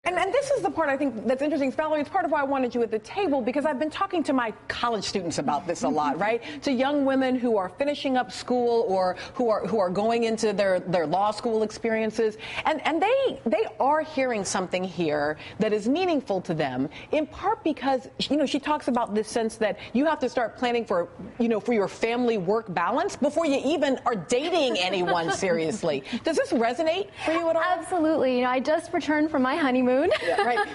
And this is the part I think that's interesting, Valarie. It's part of why I wanted you at the table, because I've been talking to my college students about this a lot, right? To young women who are finishing up school or who are going into their law school experiences, and they are hearing something here that is meaningful to them, in part because she talks about this sense that you have to start planning for your family work balance before you even are dating anyone seriously. Does this resonate for you at all? Absolutely. I just returned from my honeymoon. Yeah, right.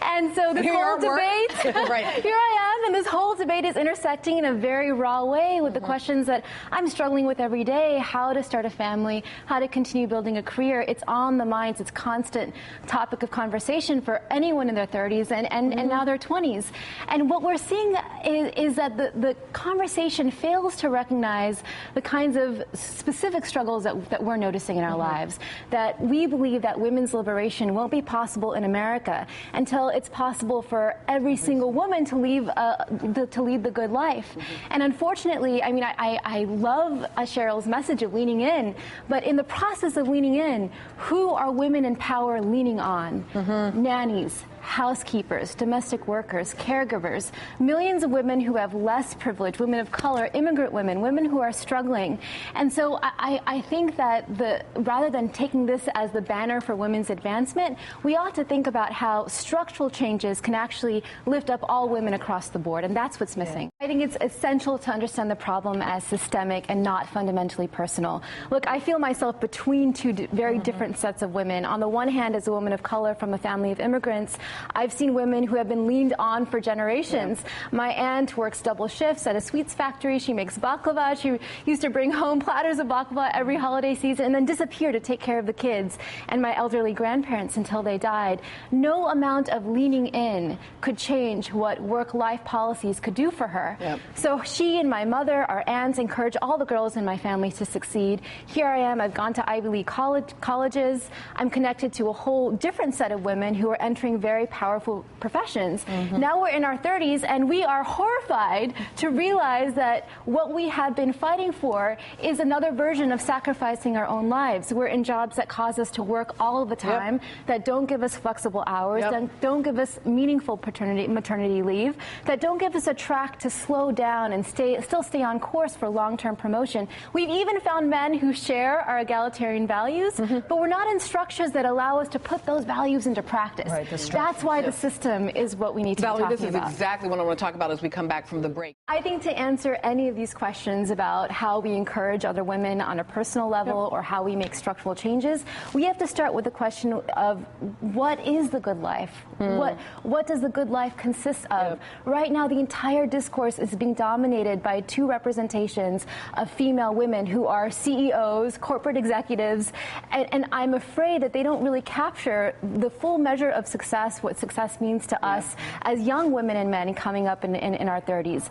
And so this whole debate, right. Here I am, and this whole debate is intersecting in a very raw way with the questions that I'm struggling with every day: how to start a family, how to continue building a career. It's on the minds. It's constant topic of conversation for anyone in their 30s and now their 20s. And what we're seeing is that the conversation fails to recognize the kinds of specific struggles that we're noticing in our lives. That we believe that women's liberation won't be possible in America until it's possible for every single woman to lead the good life. And unfortunately, I mean, I love Cheryl's message of leaning in, but in the process of leaning in, who are women in power leaning on? Nannies, housekeepers, domestic workers, caregivers, millions of women who have less privilege, women of color, immigrant women, women who are struggling. And so I think that rather than taking this as the banner for women's advancement, we ought to think about how structural changes can actually lift up all women across the board, and that's what's missing. I think it's essential to understand the problem as systemic and not fundamentally personal. Look, I feel myself between two very different sets of women. On the one hand, as a woman of color from a family of immigrants, I've seen women who have been leaned on for generations. My aunt works double shifts at a sweets factory. She makes baklava. She used to bring home platters of baklava every holiday season and then disappear to take care of the kids and my elderly grandparents until they died. No amount of leaning in could change what work-life policies could do for her. So she and my mother, our aunts, encourage all the girls in my family to succeed. Here I am. I've gone to Ivy League colleges. I'm connected to a whole different set of women who are entering very powerful professions. Now we're in our 30s, and we are horrified to realize that what we have been fighting for is another version of sacrificing our own lives. We're in jobs that cause us to work all of the time, that don't give us flexible hours, that don't give us meaningful maternity leave, that don't give us a track to slow down and still stay on course for long-term promotion. We've even found men who share our egalitarian values, but we're not in structures that allow us to put those values into practice. That's why the system is what we need to be talking about. This is exactly what I want to talk about as we come back from the break. I think to answer any of these questions about how we encourage other women on a personal level or how we make structural changes, we have to start with the question of what is the good life? What does the good life consist of? Right now, the entire discourse is being dominated by two representations of female women who are CEOs, corporate executives, and I'm afraid that they don't really capture the full measure of success, what success means to us as young women and men coming up in our 30s.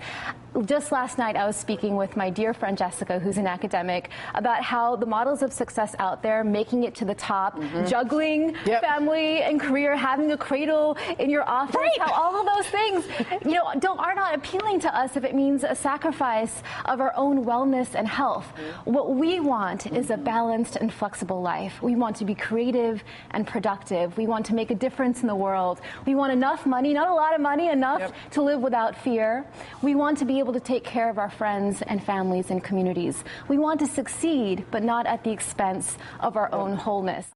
Just last night, I was speaking with my dear friend Jessica, who's an academic, about how the models of success out there, making it to the top, juggling family and career, having a cradle in your office, how all of those things, are not appealing to us if it means a sacrifice of our own wellness and health. What we want is a balanced and flexible life. We want to be creative and productive. We want to make a difference in the world. We want enough money, not a lot of money, enough to live without fear. We want to be able to take care of our friends and families and communities. We want to succeed, but not at the expense of our own wholeness.